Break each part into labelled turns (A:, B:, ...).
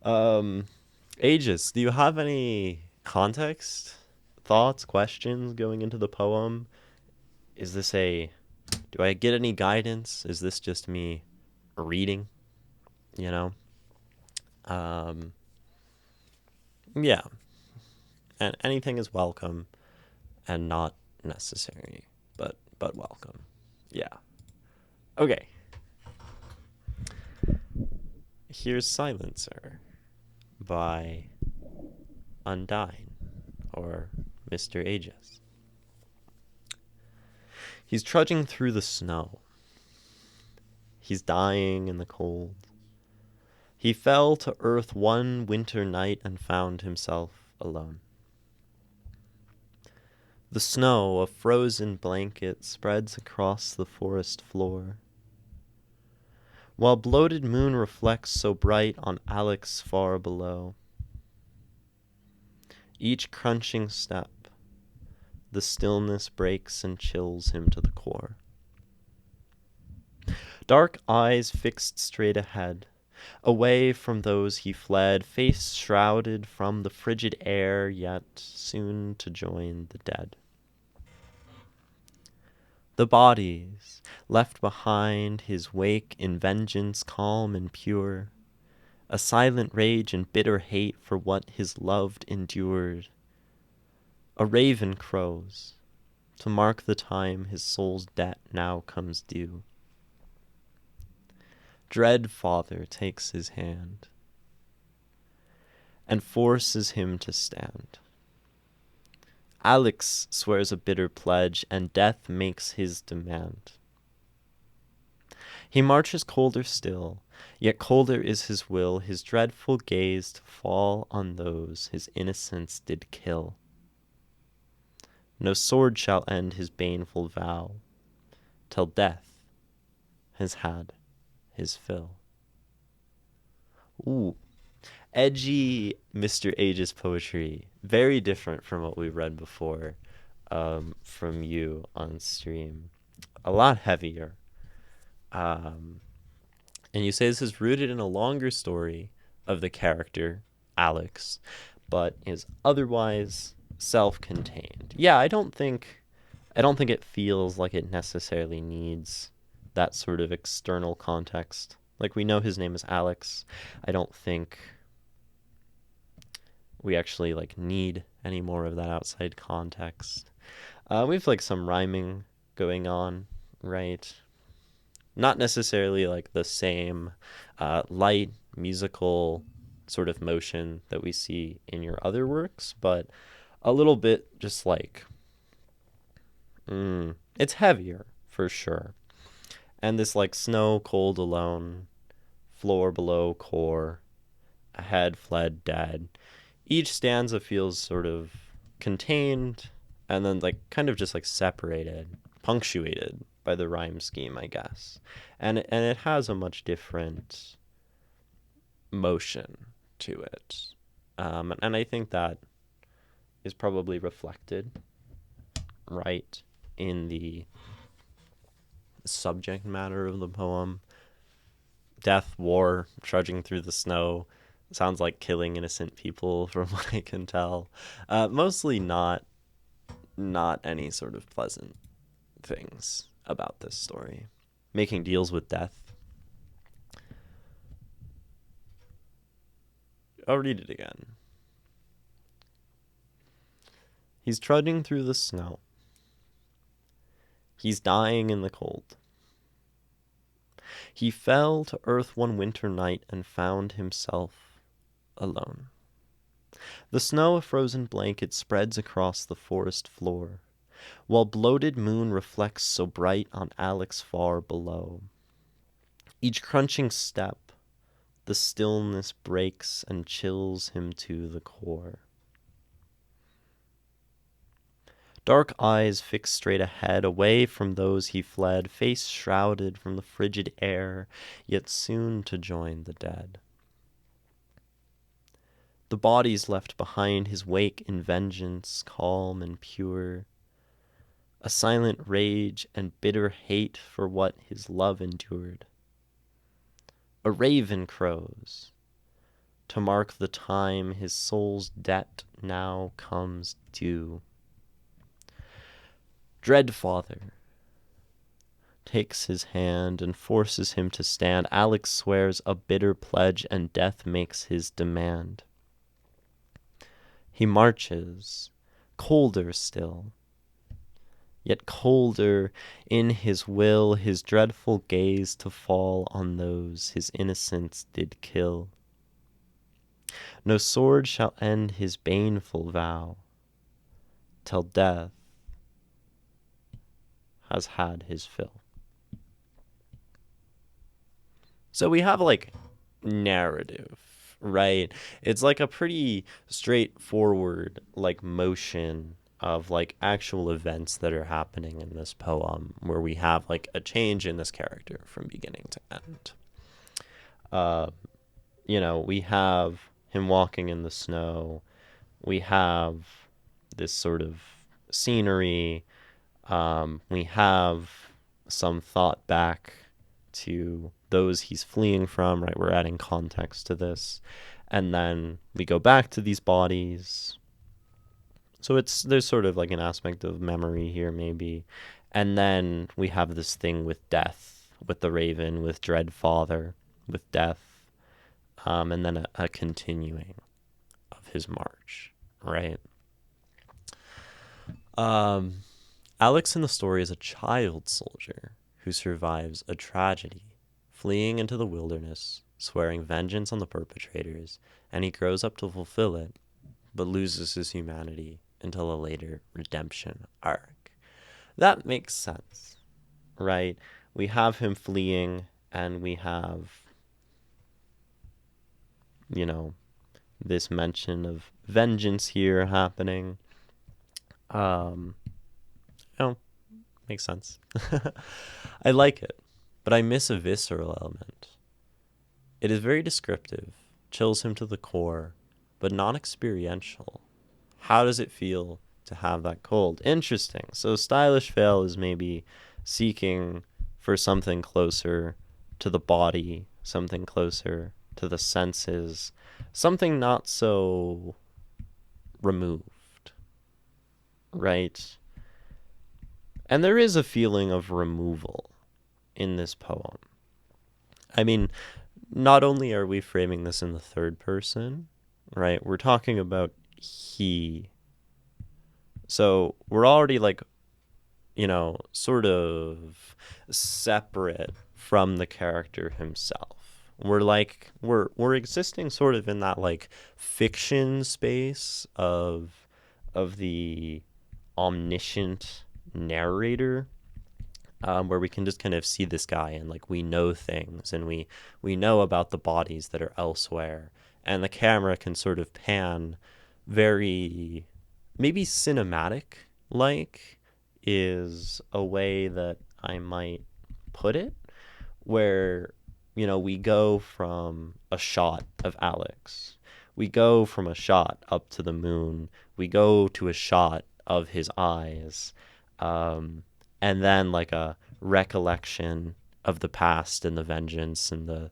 A: Um, Aegis, do you have any context, thoughts, questions going into the poem? Is this a, do I get any guidance? Is this just me reading, you know? Um, yeah, and anything is welcome and not necessary, but welcome. Yeah. Okay. Here's Silencer by Undyne, or Mr. Aegis. He's trudging through the snow. He's dying in the cold. He fell to earth one winter night and found himself alone. The snow, a frozen blanket, spreads across the forest floor, while bloated moon reflects so bright on Alex far below. Each crunching step, the stillness breaks and chills him to the core. Dark eyes fixed straight ahead, away from those he fled, face shrouded from the frigid air, yet soon to join the dead. The bodies left behind his wake in vengeance calm and pure, a silent rage and bitter hate for what his loved endured. A raven crows to mark the time his soul's debt now comes due. Dread Father takes his hand and forces him to stand. Alex swears a bitter pledge, and death makes his demand. He marches colder still, yet colder is his will, his dreadful gaze to fall on those his innocence did kill. No sword shall end his baneful vow, till death has had his fill. Ooh, edgy Mr. Aegis poetry. Very different from what we read before from you on stream. A lot heavier. Um, and you say this is rooted in a longer story of the character, Alex, but is otherwise self-contained. Yeah, I don't think it feels like it necessarily needs that sort of external context. Like, we know his name is Alex. I don't think we actually like need any more of that outside context. We have like some rhyming going on, right? Not necessarily like the same light musical sort of motion that we see in your other works, but a little bit just like it's heavier for sure. And this like snow cold alone, floor below core, ahead fled dead. Each stanza feels sort of contained and then like kind of just like separated, punctuated by the rhyme scheme, I guess. And it has a much different motion to it. And I think that is probably reflected right in the subject matter of the poem. Death, war, trudging through the snow. Sounds like killing innocent people from what I can tell. Mostly not any sort of pleasant things about this story. Making deals with death. I'll read it again. He's trudging through the snow. He's dying in the cold. He fell to earth one winter night and found himself alone. The snow, a frozen blanket, spreads across the forest floor, while bloated moon reflects so bright on Alex far below. Each crunching step, the stillness breaks and chills him to the core. Dark eyes fixed straight ahead, away from those he fled, face shrouded from the frigid air, yet soon to join the dead. The bodies left behind his wake in vengeance, calm and pure, a silent rage and bitter hate for what his love endured. A raven crows to mark the time his soul's debt now comes due. Dread Father takes his hand and forces him to stand. Alex swears a bitter pledge, and death makes his demand. He marches, colder still, yet colder in his will, his dreadful gaze to fall on those his innocence did kill. No sword shall end his baneful vow, till death has had his fill. So we have like narrative, right? It's like a pretty straightforward like motion of like actual events that are happening in this poem, where we have like a change in this character from beginning to end. We have him walking in the snow. We have this sort of scenery. We have some thought back to those he's fleeing from, right? We're adding context to this. And then we go back to these bodies. So there's sort of like an aspect of memory here, maybe. And then we have this thing with death, with the raven, with Dread Father, with death, and then a continuing of his march, right? Alex in the story is a child soldier who survives a tragedy, fleeing into the wilderness, swearing vengeance on the perpetrators, and he grows up to fulfill it, but loses his humanity until a later redemption arc. That makes sense, right? We have him fleeing, and we have, this mention of vengeance here happening. Makes sense. I like it, but I miss a visceral element. It is very descriptive, chills him to the core, but not experiential. How does it feel to have that cold? Interesting. So Stylish Veil is maybe seeking for something closer to the body, something closer to the senses, something not so removed, right? And there is a feeling of removal in this poem. I mean, not only are we framing this in the third person, right? We're talking about he. So we're already like, sort of separate from the character himself. We're existing sort of in that like fiction space of the omniscient narrator, where we can just kind of see this guy and like we know things, and we know about the bodies that are elsewhere, and the camera can sort of pan very maybe cinematic like is a way that I might put it, where we go from a shot of Alex, we go from a shot up to the moon, we go to a shot of his eyes, and then like a recollection of the past and the vengeance and the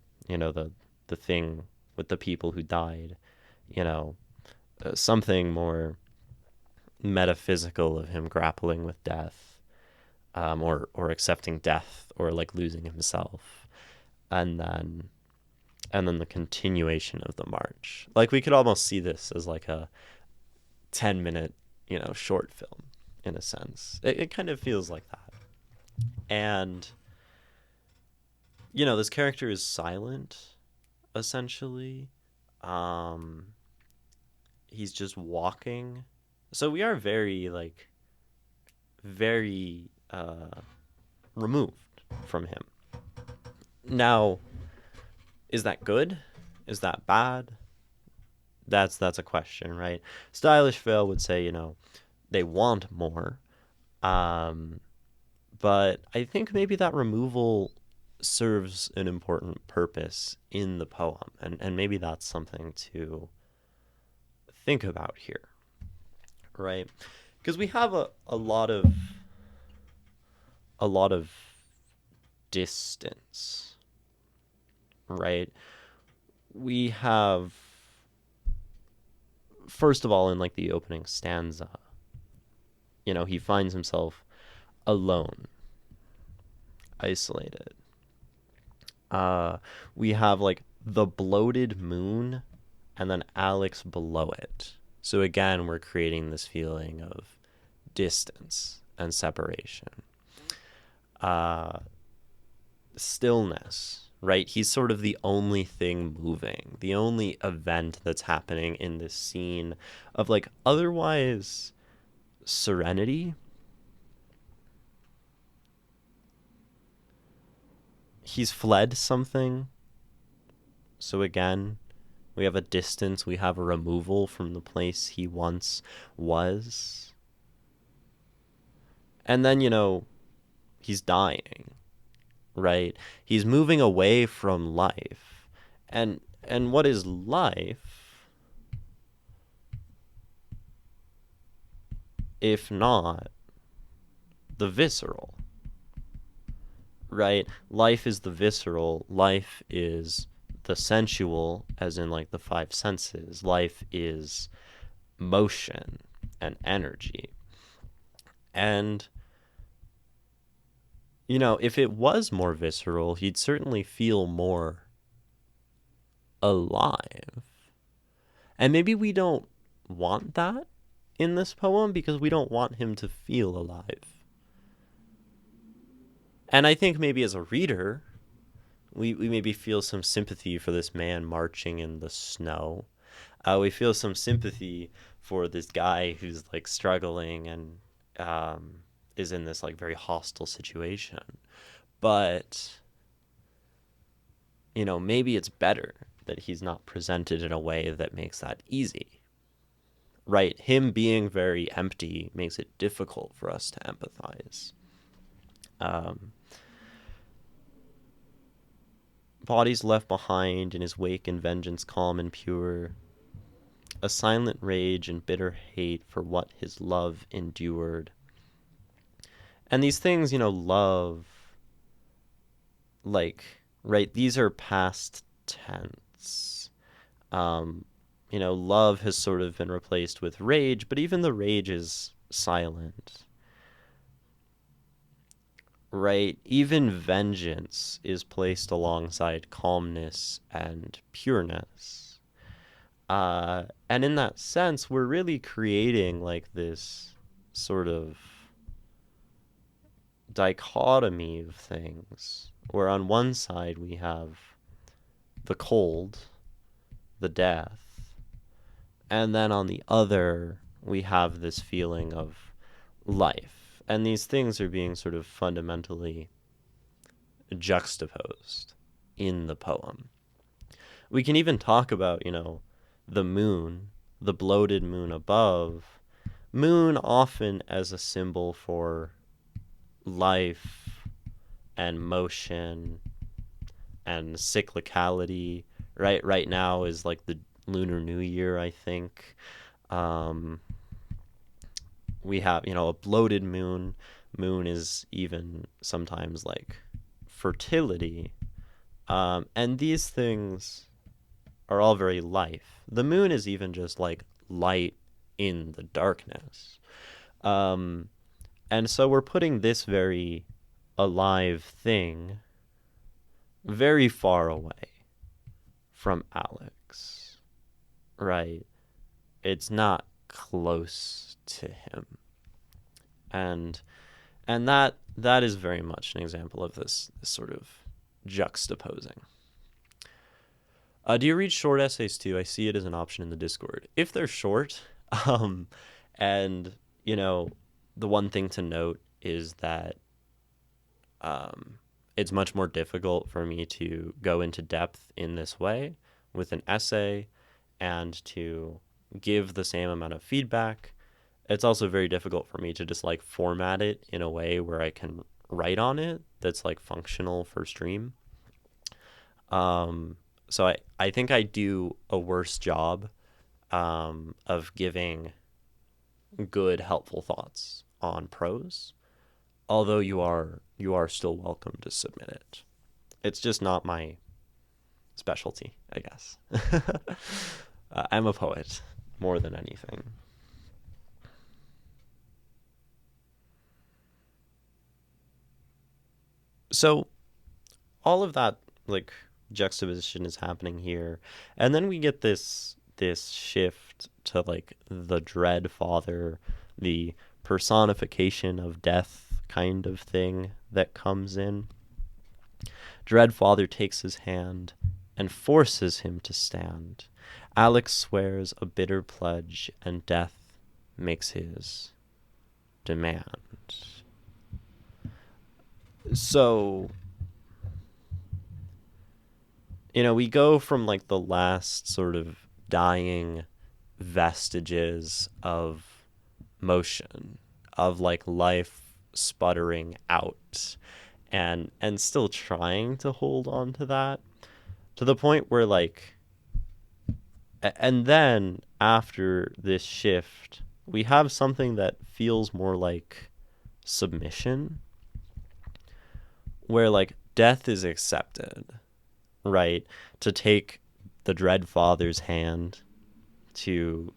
A: thing with the people who died, something more metaphysical of him grappling with death, or accepting death, or like losing himself, and then the continuation of the march. Like we could almost see this as like a 10-minute short film in a sense. It kind of feels like that. And this character is silent essentially. He's just walking, so we are very removed from him. Now, is that good? Is that bad? That's a question, right? Stylish Veil would say, they want more. But I think maybe that removal serves an important purpose in the poem, and maybe that's something to think about here, right? Because we have a lot of distance, right? We have first of all, in like the opening stanza, he finds himself alone, isolated. Uh, we have like the bloated moon and then Alex below it. So again, we're creating this feeling of distance and separation. Uh, Stillness, right? He's sort of the only thing moving, the only event that's happening in this scene of like otherwise serenity. He's fled something. So again, we have a distance, we have a removal from the place he once was. And then, he's dying, right? He's moving away from life. And what is life if not the visceral? Right? Life is the visceral. Life is the sensual, as in like the five senses. Life is motion and energy. And, if it was more visceral, he'd certainly feel more alive. And maybe we don't want that in this poem because we don't want him to feel alive. And I think maybe as a reader, we maybe feel some sympathy for this man marching in the snow. We feel some sympathy for this guy who's like struggling and is in this like very hostile situation. But, maybe it's better that he's not presented in a way that makes that easy. Right? Him being very empty makes it difficult for us to empathize. Bodies left behind in his wake and vengeance calm and pure, a silent rage and bitter hate for what his love endured. And these things, love, like, right, these are past tense. Love has sort of been replaced with rage, but even the rage is silent. Right? Even vengeance is placed alongside calmness and pureness. And in that sense, we're really creating like this sort of dichotomy of things, where on one side we have the cold, the death, and then on the other we have this feeling of life. And these things are being sort of fundamentally juxtaposed in the poem. We can even talk about, the moon, the bloated moon above. Moon often as a symbol for life and motion and cyclicality. Right now is like the Lunar New Year, I think. We have, a bloated moon. Moon is even sometimes like fertility. And these things are all very life. The moon is even just like light in the darkness. And so we're putting this very alive thing very far away from Alex, right? It's not close to him. And that is very much an example of this sort of juxtaposing. Do you read short essays too? I see it as an option in the Discord. If they're short, and the one thing to note is that it's much more difficult for me to go into depth in this way with an essay and to give the same amount of feedback. It's also very difficult for me to just like format it in a way where I can write on it that's like functional for stream. So I think I do a worse job of giving good, helpful thoughts on prose. Although you are still welcome to submit it. It's just not my specialty, I guess. I'm a poet. more than anything. So all of that like juxtaposition is happening here, and then we get this shift to like the dread father, the personification of death kind of thing that comes in. Dread father takes his hand and forces him to stand. Alex swears a bitter pledge, and death makes his demand. So, we go from like the last sort of dying vestiges of motion, of like life sputtering out and still trying to hold on to that, to the point where like, and then after this shift we have something that feels more like submission, where like death is accepted, right? To take the dread father's hand, to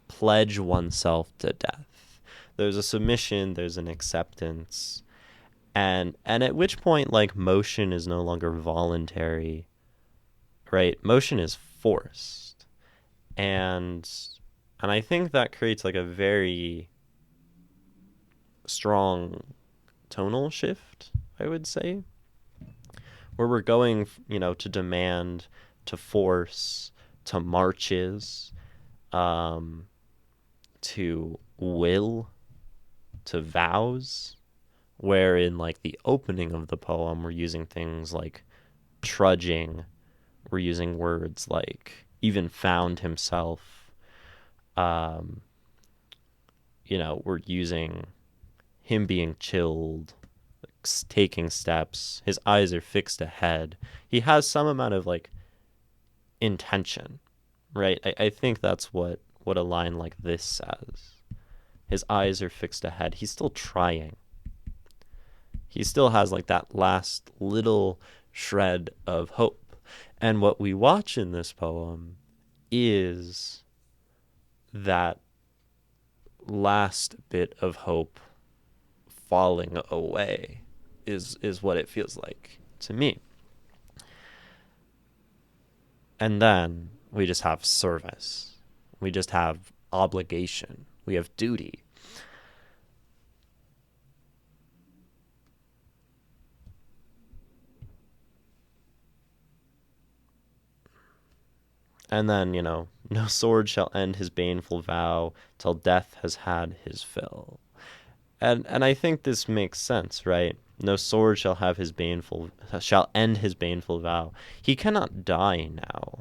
A: pledge oneself to death. There's a submission, there's an acceptance, and at which point like motion is no longer voluntary, right? Motion is forced. And I think that creates like a very strong tonal shift, I would say, where we're going, to demand, to force, to marches, um, to will, to vows, where in like the opening of the poem we're using things like trudging, we're using words like even found himself, um, we're using him being chilled, taking steps, his eyes are fixed ahead. He has some amount of like intention, right? I think that's what a line like this says. His eyes are fixed ahead. He's still trying. He still has like that last little shred of hope. And what we watch in this poem is that last bit of hope falling away, is what it feels like to me. And then we just have service. We just have obligation. We have duty. And then, no sword shall end his baneful vow till death has had his fill. And I think this makes sense, right? No sword shall end his baneful vow. He cannot die now,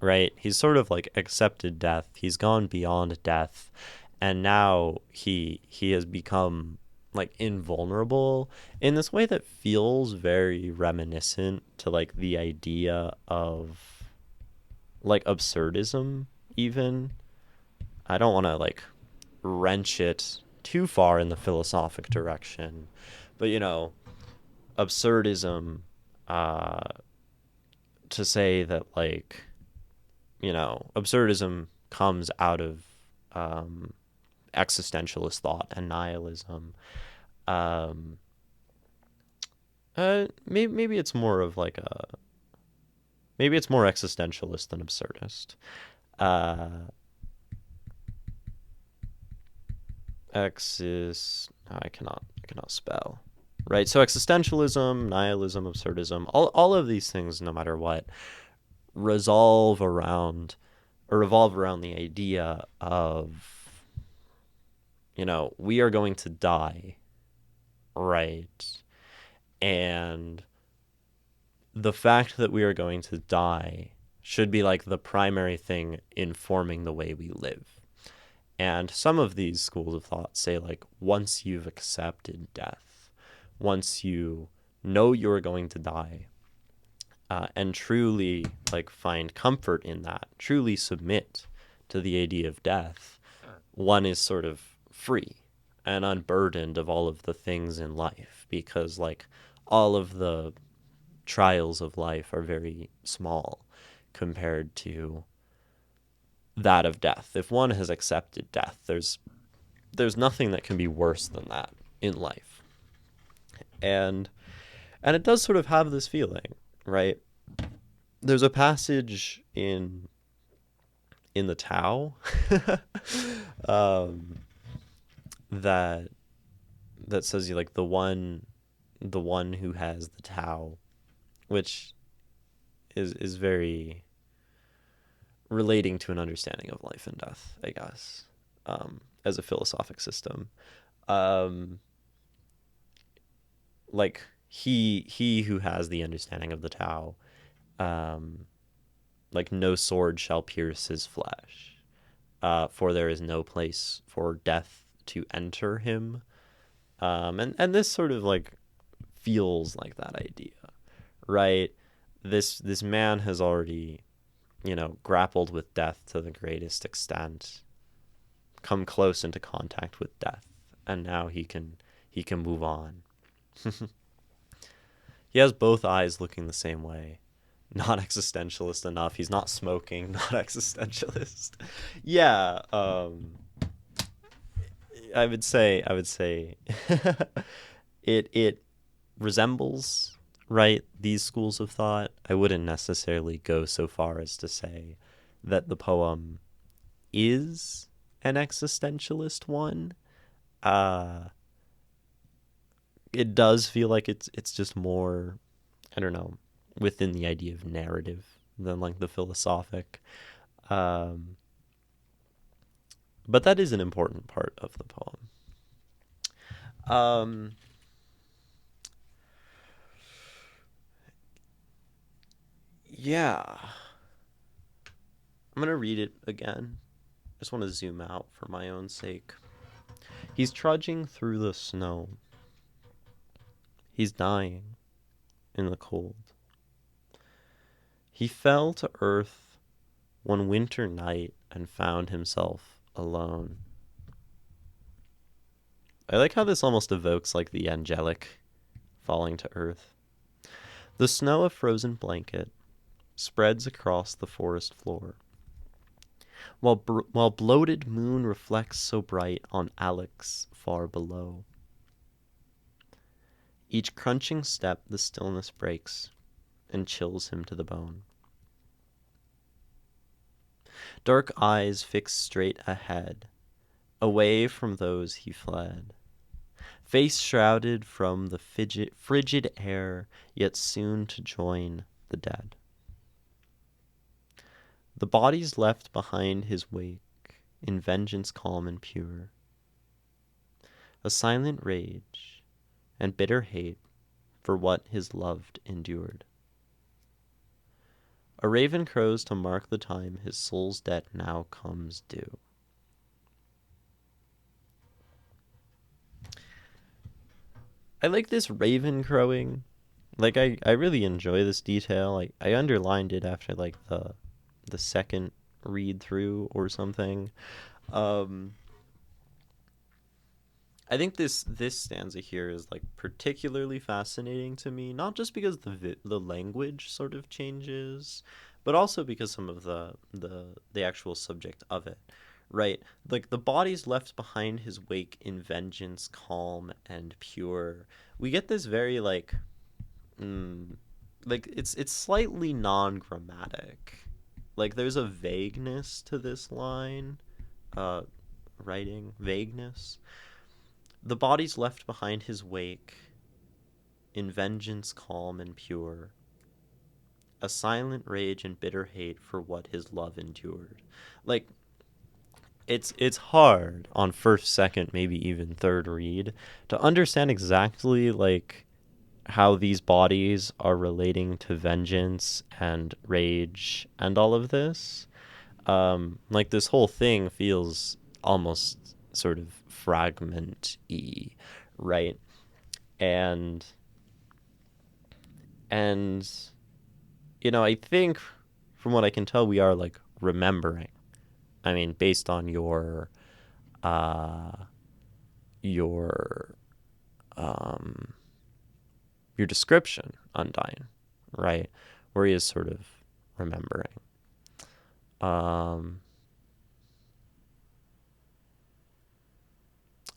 A: right? He's sort of like accepted death. He's gone beyond death, and now he has become like invulnerable in this way that feels very reminiscent to like the idea of like absurdism even. I don't want to like wrench it too far in the philosophic direction, but absurdism, uh to say that like, absurdism comes out of um existentialist thought and nihilism. um maybe it's more of like a maybe it's more existentialist than absurdist. uh I cannot spell. Right? So existentialism, nihilism, absurdism, all of these things, no matter what, resolve around or revolve around the idea of, we are going to die, right? And the fact that we are going to die should be like the primary thing informing the way we live. And some of these schools of thought say like once you've accepted death, once you know you're going to die, and truly like find comfort in that, truly submit to the idea of death, one is sort of free and unburdened of all of the things in life, because like all of the trials of life are very small compared to that of death. If one has accepted death, there's nothing that can be worse than that in life. And it does sort of have this feeling, right? There's a passage in the Tao um, that says, you like the one who has the Tao, which is very relating to an understanding of life and death, I guess, as a philosophic system. Um, like he who has the understanding of the Tao, um, like no sword shall pierce his flesh, for there is no place for death to enter him. And this sort of like feels like that idea, right? This man has already, grappled with death to the greatest extent, come close into contact with death, and now he can move on. He has both eyes looking the same way. Not existentialist enough. He's not smoking. Not existentialist. Yeah, I would say it resembles, right, these schools of thought. I wouldn't necessarily go so far as to say that the poem is an existentialist one. Uh it does feel like it's just more, I don't know, within the idea of narrative than like the philosophic. Um but that is an important part of the poem. Um yeah. I'm going to read it again. Just want to zoom out for my own sake. He's trudging through the snow. He's dying in the cold. He fell to earth one winter night and found himself alone. I like how this almost evokes like the angelic falling to earth. The snow, a frozen blanket, spreads across the forest floor, while bloated moon reflects so bright on Alex far below. Each crunching step the stillness breaks and chills him to the bone. Dark eyes fixed straight ahead, away from those he fled. Face shrouded from the frigid air, yet soon to join the dead. The bodies left behind his wake, in vengeance calm and pure. A silent rage and bitter hate for what his loved endured. A raven crows to mark the time his soul's debt now comes due. I like this raven crowing. Like I really enjoy this detail. I underlined it after like the second read through or something. Um I think this stanza here is like particularly fascinating to me, not just because the language sort of changes, but also because some of the actual subject of it, right? Like the bodies left behind his wake in vengeance, calm and pure. We get this very mm, like it's slightly non-grammatic. Like there's a vagueness to this line, uh, writing vagueness. The bodies left behind his wake, in vengeance calm and pure, a silent rage and bitter hate for what his love endured. Like it's hard on first, second, maybe even third read to understand exactly like how these bodies are relating to vengeance and rage and all of this. Like this whole thing feels almost sort of fragment-y, right? And and I think from what I can tell, we are like remembering. I mean, based on uh your um your description, Undyne, right? Where he is sort of remembering. Um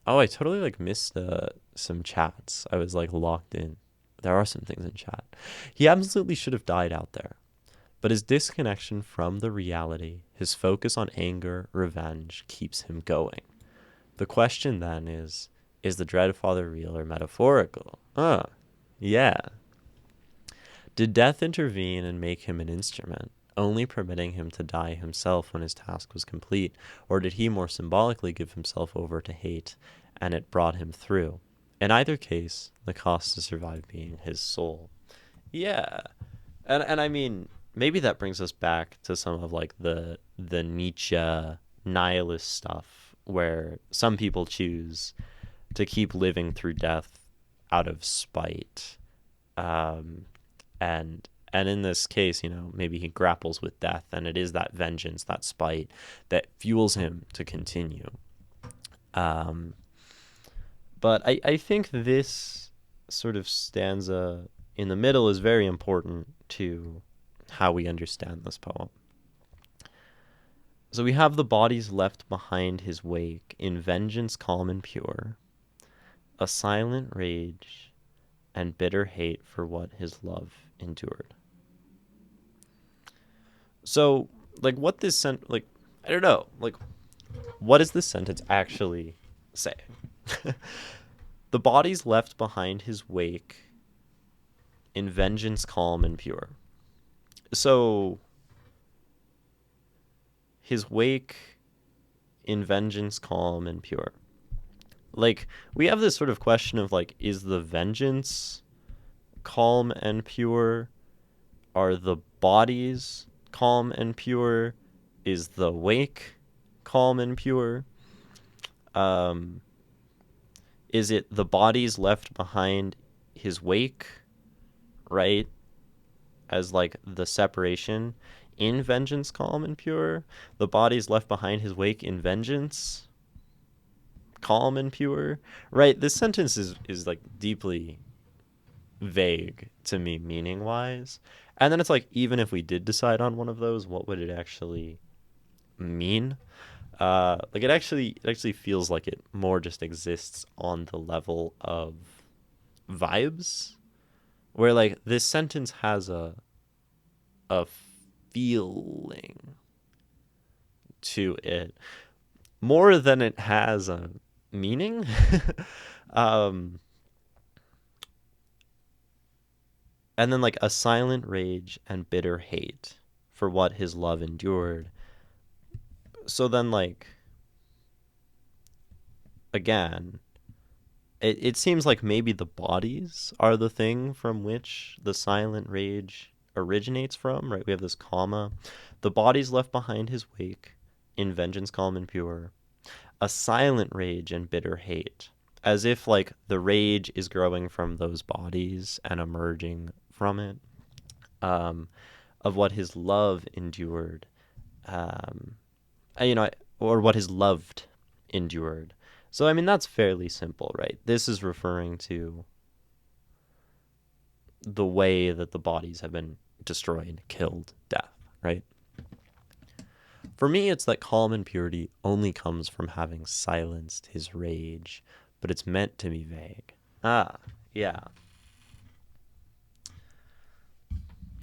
A: Oh, I totally like missed some chats. I was like locked in. There are some things in chat. He absolutely should have died out there. But his disconnection from the reality, his focus on anger, revenge, keeps him going. The question then is the Dreadfather real or metaphorical? Yeah. Did death intervene and make him an instrument, only permitting him to die himself when his task was complete, or did he more symbolically give himself over to hate and it brought him through? In either case, the cost to survive being his soul. Yeah. And I mean, maybe that brings us back to some of like the Nietzsche nihilist stuff where some people choose to keep living through death out of spite. Um, and in this case, maybe he grapples with death, and it is that vengeance, that spite, that fuels him to continue. Um, but I think this sort of stanza in the middle is very important to how we understand this poem. So we have the bodies left behind his wake in vengeance calm and pure, a silent rage and bitter hate for what his love endured. So, like, what this like, I don't know, like, what is this sentence actually saying? The bodies left behind his wake in vengeance calm and pure. So, his wake in vengeance calm and pure. Like, we have this sort of question of, like, is the vengeance calm and pure? Are the bodies calm and pure? Is the wake calm and pure? Is it the bodies left behind his wake, right? As like the separation in vengeance calm and pure? The bodies left behind his wake in vengeance calm and pure, right? This sentence is like deeply vague to me meaning wise. And then it's like, even if we did decide on one of those, what would it actually mean? Like it actually feels like it more just exists on the level of vibes, where like this sentence has a feeling to it more than it has a meaning. um and then like a silent rage and bitter hate for what his love endured. So then like again, it seems like maybe the bodies are the thing from which the silent rage originates from, right? We have this comma. The bodies left behind his wake, in vengeance calm and pure, a silent rage and bitter hate. As if like the rage is growing from those bodies and emerging from it, um, of what his love endured, um, you know, or what his loved endured. So, I mean, that's fairly simple, right? This is referring to the way that the bodies have been destroyed, killed, death, right? For me, it's that calm and purity only comes from having silenced his rage, but it's meant to be vague. Ah, yeah.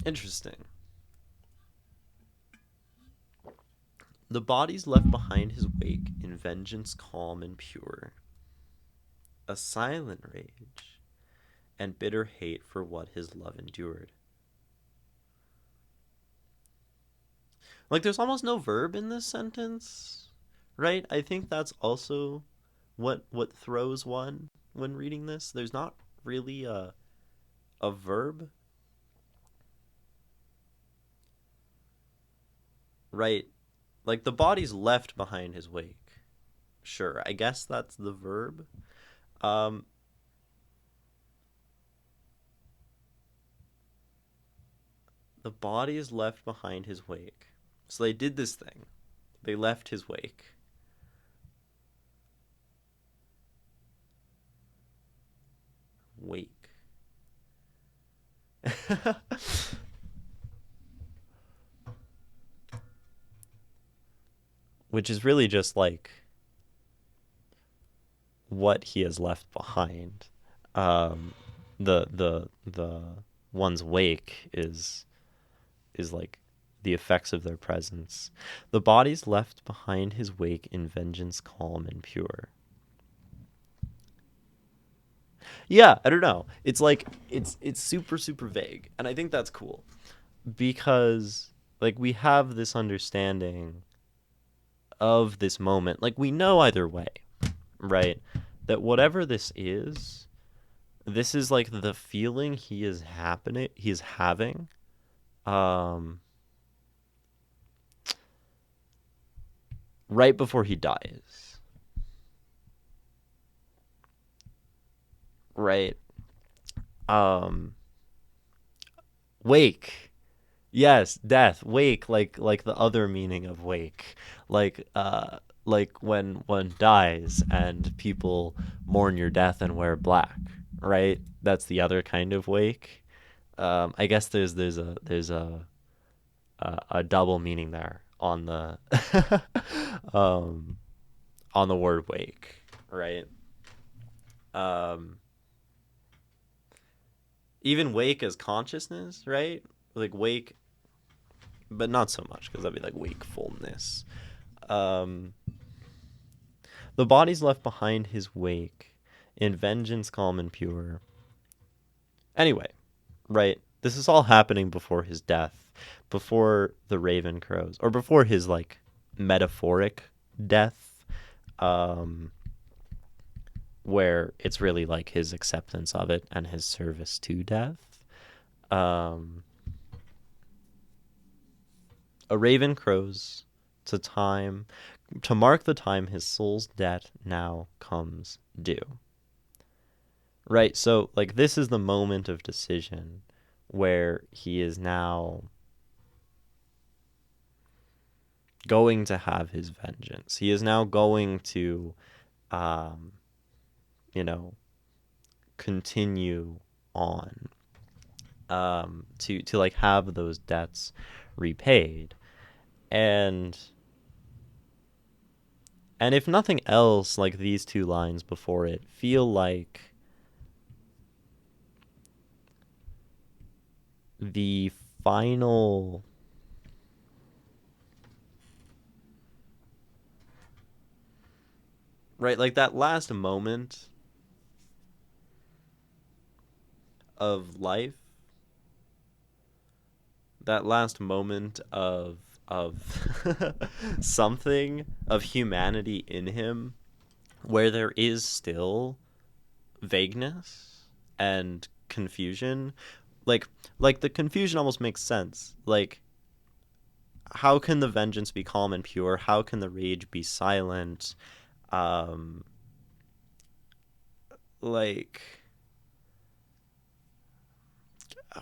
A: Interesting. The bodies left behind his wake in vengeance calm and pure, a silent rage and bitter hate for what his love endured. Like, there's almost no verb in this sentence, right? I think that's also what throws one when reading this. There's not really a verb, right? Like the body's left behind his wake. Sure, I guess that's the verb. Um, the body is left behind his wake. So they did this thing. They left his wake. Wake. Which is really just like what he has left behind. Um, the one's wake is like the effects of their presence. The bodies left behind his wake in vengeance, calm and pure. Yeah, I don't know. It's like it's super super vague, and I think that's cool because like we have this understanding of this moment. Like we know either way, right? That whatever this is like the feeling he is having um right before he dies. Right? Um Wake. Yes, death, wake, like the other meaning of wake. Like when one dies and people mourn your death and wear black, right? That's the other kind of wake. I guess there's a double meaning there um on the word wake, right? Um Even wake as consciousness, right? Like wake, but not so much because that'd be like wakefulness. Um the bodies left behind his wake in vengeance calm and pure. Anyway, right? This is all happening before his death, before the raven crows, or before his like metaphoric death, um, where it's really like his acceptance of it and his service to death. Um, a raven crows to time to mark the time his soul's debt now comes due. Right, so like this is the moment of decision where he is now going to have his vengeance. He is now going to, um, you know, continue on, to like have those debts repaid, and if nothing else, like these two lines before it feel like the final, right, like that last moment of life, that last moment of something of humanity in him, where there is still vagueness and confusion. like like the confusion almost makes sense. Like, how can the vengeance be calm and pure? How can the rage be silent? um like,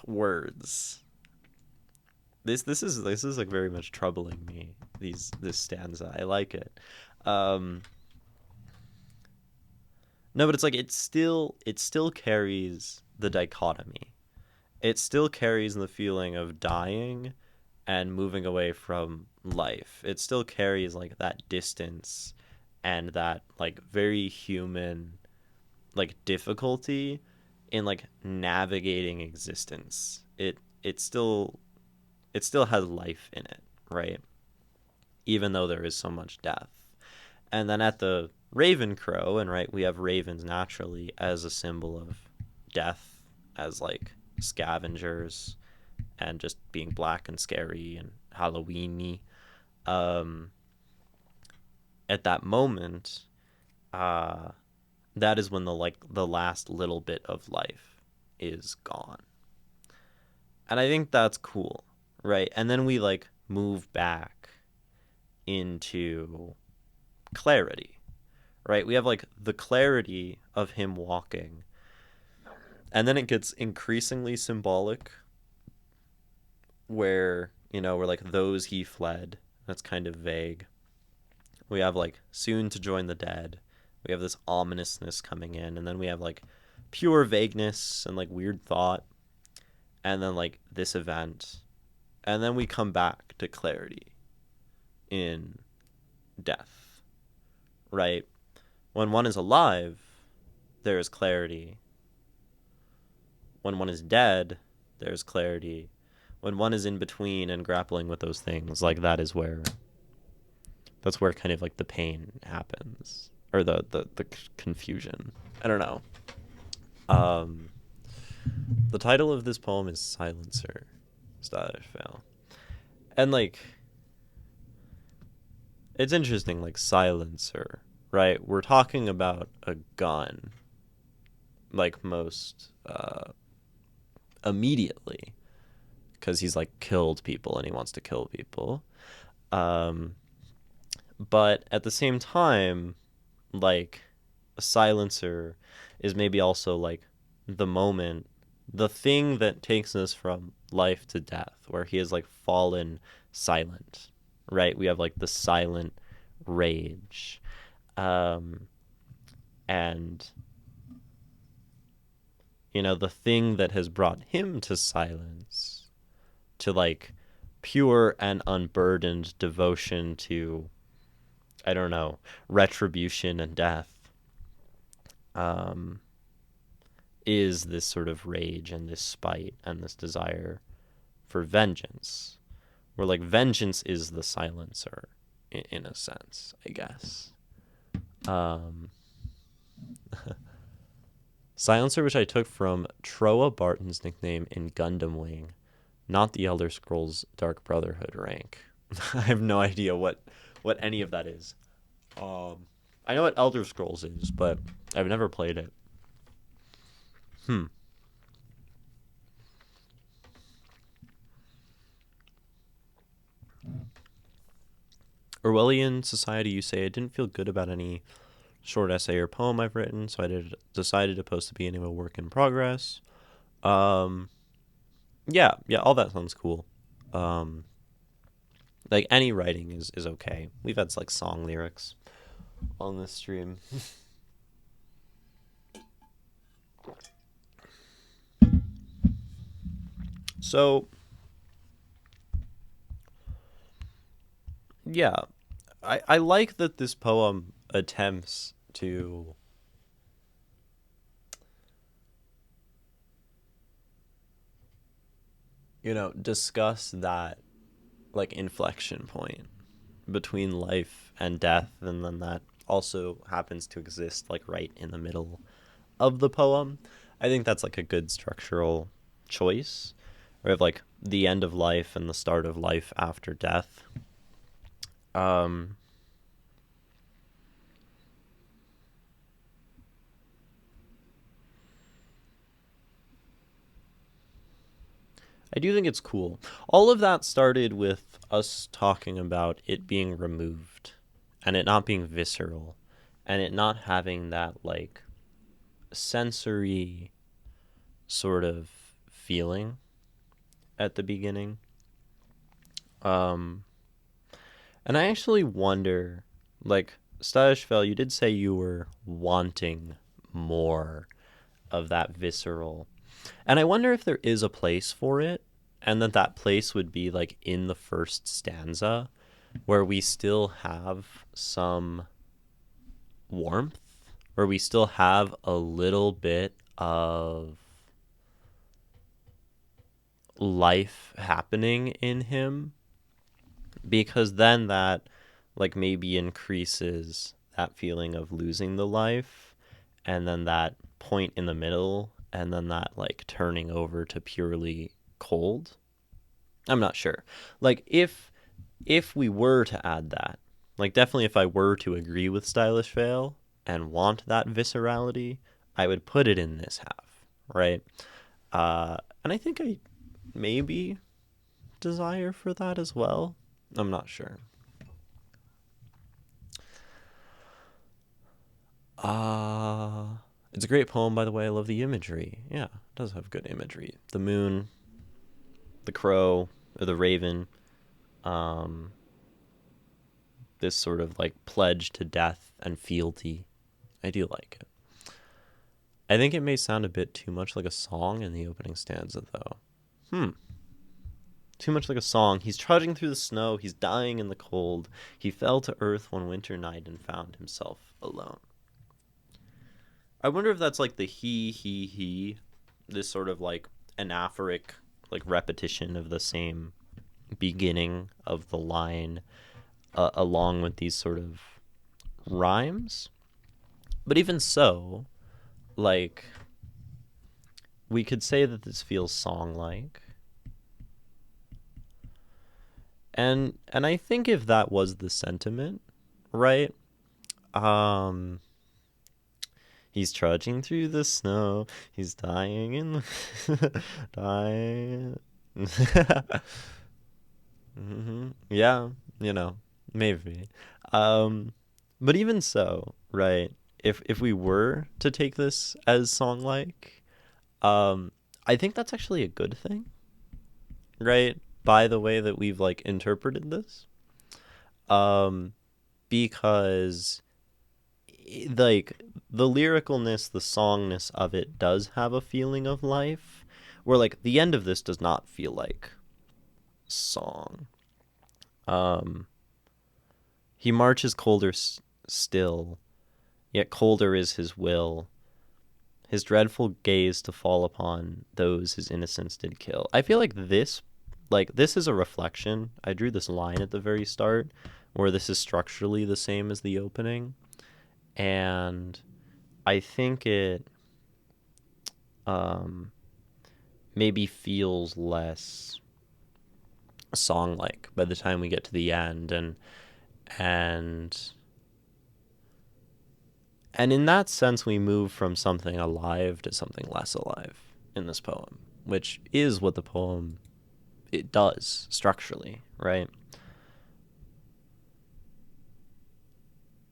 A: words. This is like very much troubling me, this stanza. I like it. um no, but it's like it still carries the dichotomy. It still carries the feeling of dying and moving away from life. It still carries like that distance and that like very human like difficulty in like navigating existence. It still has life in it, right? Even though there is so much death. And then at the raven crow, and right, we have ravens naturally as a symbol of death, as like scavengers and just being black and scary and Halloweeny. Um, at that moment, uh, that is when the last little bit of life is gone, and I think that's cool, right? And then we like move back into clarity, right? We have like the clarity of him walking, and then it gets increasingly symbolic, where we're like those he fled. That's kind of vague. We have like soon to join the dead. We have this ominousness coming in, and then we have like pure vagueness and like weird thought, and then like this event, and then we come back to clarity in death, right? When one is alive, there is clarity. When one is dead, there's clarity. When one is in between and grappling with those things, like that's where kind of like the pain happens, or the confusion. I don't know. The title of this poem is Silecer, Stylish Fail. And like, it's interesting, like silencer, right? We're talking about a gun, like most immediately, because he's like killed people and he wants to kill people. But at the same time, like a silencer is maybe also like the moment, the thing that takes us from life to death, where he has like fallen silent, right? We have like the silent rage. And the thing that has brought him to silence, to like pure and unburdened devotion to, I don't know, retribution and death, is this sort of rage and this spite and this desire for vengeance, where like vengeance is the silencer in a sense, I guess. Silencer, which I took from Troa Barton's nickname in Gundam Wing, not the Elder Scrolls Dark Brotherhood rank. I have no idea what any of that is. I know what Elder Scrolls is, but I've never played it. Orwellian Society, you say, I didn't feel good about any short essay or poem I've written, so I decided to post the beginning of a work in progress. Yeah, all that sounds cool. Like any writing is okay. We've had like song lyrics on this stream. So yeah, I like that this poem attempts to discuss that like inflection point between life and death, and then that also happens to exist like right in the middle of the poem. I think that's like a good structural choice. We have like the end of life and the start of life after death. I do think it's cool. All of that started with us talking about it being removed and it not being visceral and it not having that like sensory sort of feeling at the beginning. And I actually wonder, like, Stylish Fell, you did say you were wanting more of that visceral. And I wonder if there is a place for it, and that place would be like in the first stanza, where we still have some warmth, where we still have a little bit of life happening in him, because then that like maybe increases that feeling of losing the life, and then that point in the middle, and then that like turning over to purely cold. I'm not sure. Like if we were to add that, like definitely if I were to agree with Stylish Fail and want that viscerality, I would put it in this half, right? And I think I maybe desire for that as well. I'm not sure. It's a great poem, by the way. I love the imagery. Yeah, it does have good imagery. The moon, the crow, or the raven. This sort of like pledge to death and fealty. I do like it. I think it may sound a bit too much like a song in the opening stanza, though. Too much like a song. He's trudging through the snow. He's dying in the cold. He fell to earth one winter night and found himself alone. I wonder if that's like the he, this sort of like anaphoric like repetition of the same beginning of the line, along with these sort of rhymes. But even so, like, we could say that this feels song like. And I think if that was the sentiment, right? Um he's trudging through the snow, he's dying in the dying. Yeah, you know, maybe. Um but even so, right? If we were to take this as song like, um I think that's actually a good thing, right? By the way that we've like interpreted this. Um because like the lyricalness, the songness of it does have a feeling of life. Where like the end of this does not feel like song. Um, he marches colder still, yet colder is his will. His dreadful gaze to fall upon those his innocence did kill. I feel like this is a reflection. I drew this line at the very start, where this is structurally the same as the opening, and I think it um, maybe feels less song like by the time we get to the end, and and in that sense we move from something alive to something less alive in this poem, which is what the poem it does structurally, right?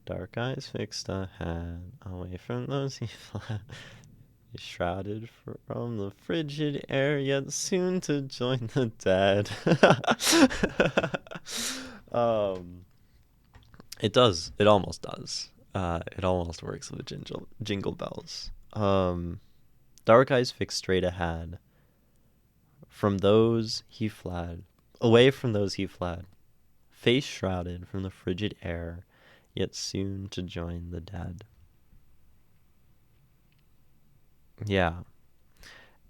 A: Dark eyes fixed ahead, away from those he fled. He's shrouded from the frigid air, yet soon to join the dead. um, it does. It almost does. It almost works with jingle bells. Dark eyes fixed straight ahead. From those he fled. Away from those he fled. Face shrouded from the frigid air, yet soon to join the dead. Yeah.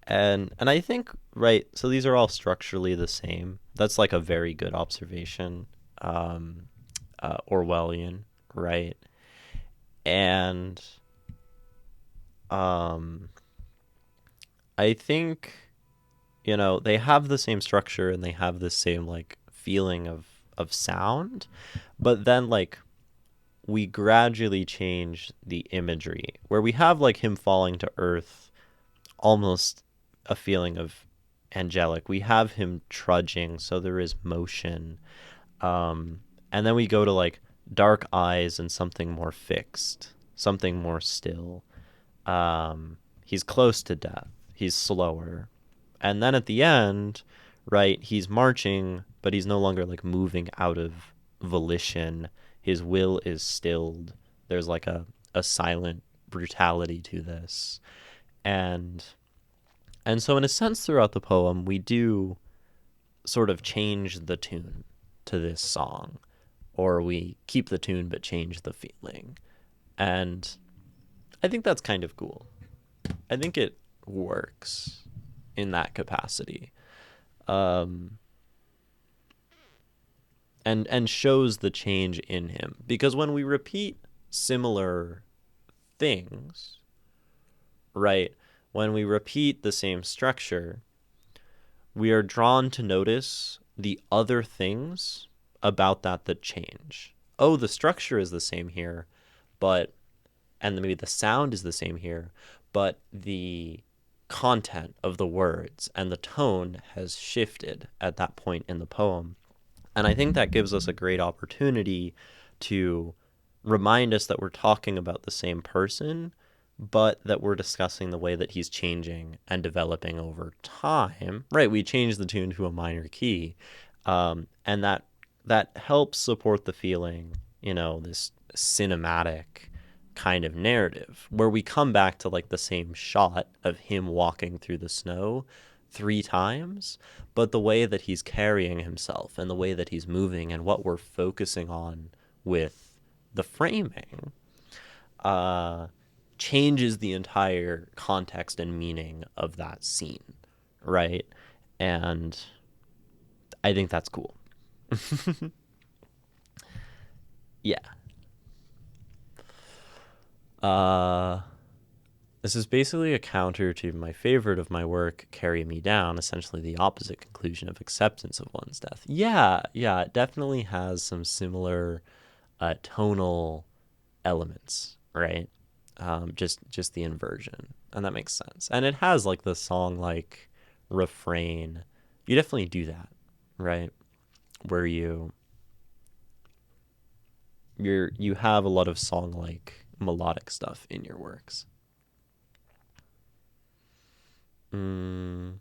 A: And I think, right, so these are all structurally the same. That's like a very good observation. Um, Orwellian, right? And um, I think, you know, they have the same structure and they have the same like feeling of sound, but then like we gradually change the imagery where we have like him falling to earth, almost a feeling of angelic. We have him trudging, so there is motion. And then we go to like dark eyes and something more fixed, something more still. He's close to death. He's slower. And then at the end, right, he's marching, but he's no longer like moving out of volition. His will is stilled. There's like a silent brutality to this. And and so in a sense throughout the poem we do sort of change the tune to this song, or we keep the tune but change the feeling. And I think that's kind of cool. I think it works in that capacity. Um, and shows the change in him, because when we repeat similar things, right? When we repeat the same structure, we are drawn to notice the other things about that change. Oh, the structure is the same here, but and maybe the sound is the same here, but the content of the words and the tone has shifted at that point in the poem. And I think that gives us a great opportunity to remind us that we're talking about the same person, but that we're discussing the way that he's changing and developing over time. Right, we change the tune to a minor key, and that helps support the feeling, you know, this cinematic kind of narrative where we come back to like the same shot of him walking through the snow three times, but the way that he's carrying himself and the way that he's moving and what we're focusing on with the framing, uh, changes the entire context and meaning of that scene, right? And I think that's cool. Yeah. Uh, this is basically a counter to my favorite of my work, Carry Me Down, essentially the opposite conclusion of acceptance of one's death. Yeah, it definitely has some similar tonal elements, right? Just the inversion, and that makes sense. And it has like the song like refrain. You definitely do that, right? Where you have a lot of song like melodic stuff in your works. Yeah,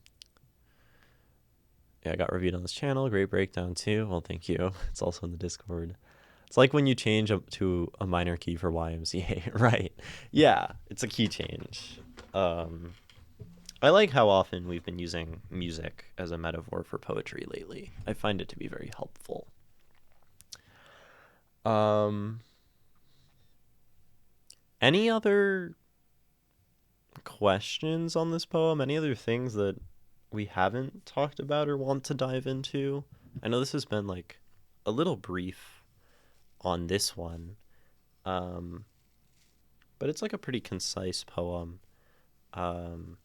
A: I got reviewed on this channel. Great breakdown too. Well, thank you. It's also in the Discord. It's like when you change up to a minor key for YMCA, right? Yeah, it's a key change. I like how often we've been using music as a metaphor for poetry lately. I find it to be very helpful. Any other questions on this poem? Any other things that we haven't talked about or want to dive into? I know this has been like a little brief on this one, but it's like a pretty concise poem. I'm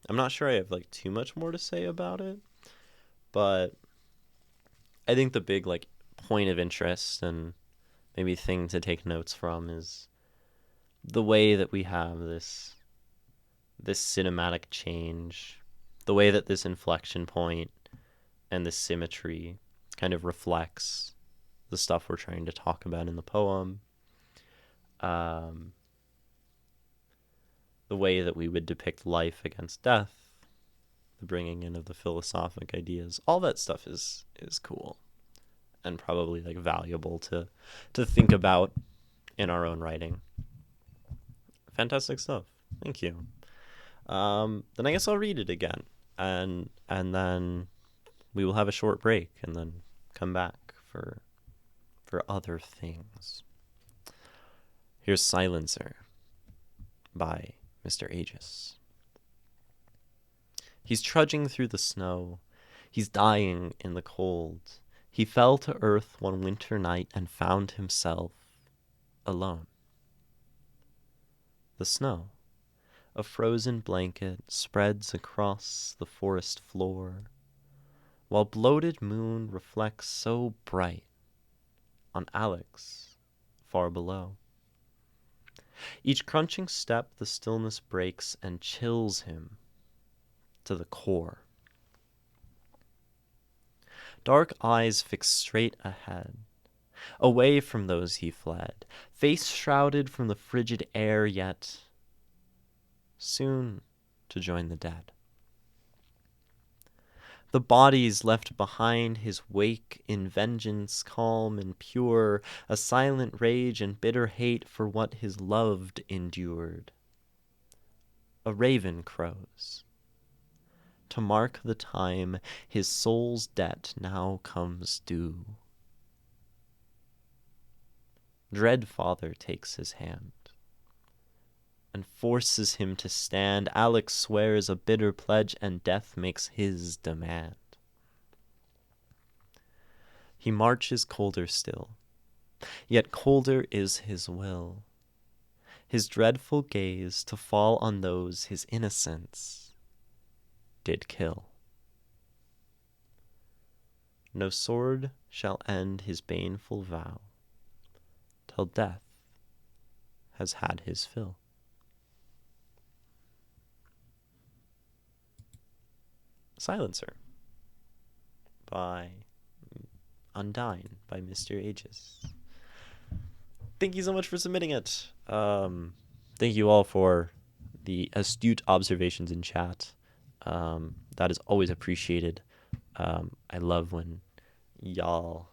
A: not sure I have like too much more to say about it, but I think the big like point of interest and maybe thing to take notes from is the way that we have this cinematic change, the way that this inflection point and this symmetry kind of reflects the stuff we're trying to talk about in the poem. The way that we would depict life against death, the bringing in of the philosophic ideas, all that stuff is cool and probably like valuable to think about in our own writing. Fantastic stuff. Thank you. Then I guess I'll read it again, and then we will have a short break, and then come back for other things. Here's Silencer by Mr. Aegis. He's trudging through the snow. He's dying in the cold. He fell to earth one winter night and found himself alone. The snow, a frozen blanket, spreads across the forest floor, while bloated moon reflects so bright on Alex far below. Each crunching step the stillness breaks and chills him to the core. Dark eyes fixed straight ahead, away from those he fled, face shrouded from the frigid air, yet soon to join the dead. The bodies left behind his wake in vengeance calm and pure, a silent rage and bitter hate for what his loved endured. A raven crows. To mark the time his soul's debt now comes due. Dread Father takes his hand and forces him to stand. Alex swears a bitter pledge, and death makes his demand. He marches colder still, yet colder is his will, his dreadful gaze to fall on those his innocence did kill. No sword shall end his baneful vow, till death has had his fill. Silencer by Undyne by Mr. Aegis. Thank you so much for submitting it. Thank you all for the astute observations in chat. That is always appreciated. I love when y'all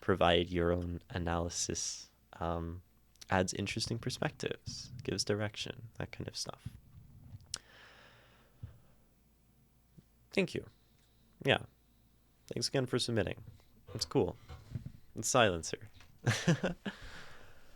A: provide your own analysis. Adds interesting perspectives, gives direction, that kind of stuff. Thank you. Yeah. Thanks again for submitting. It's cool. It's Silencer.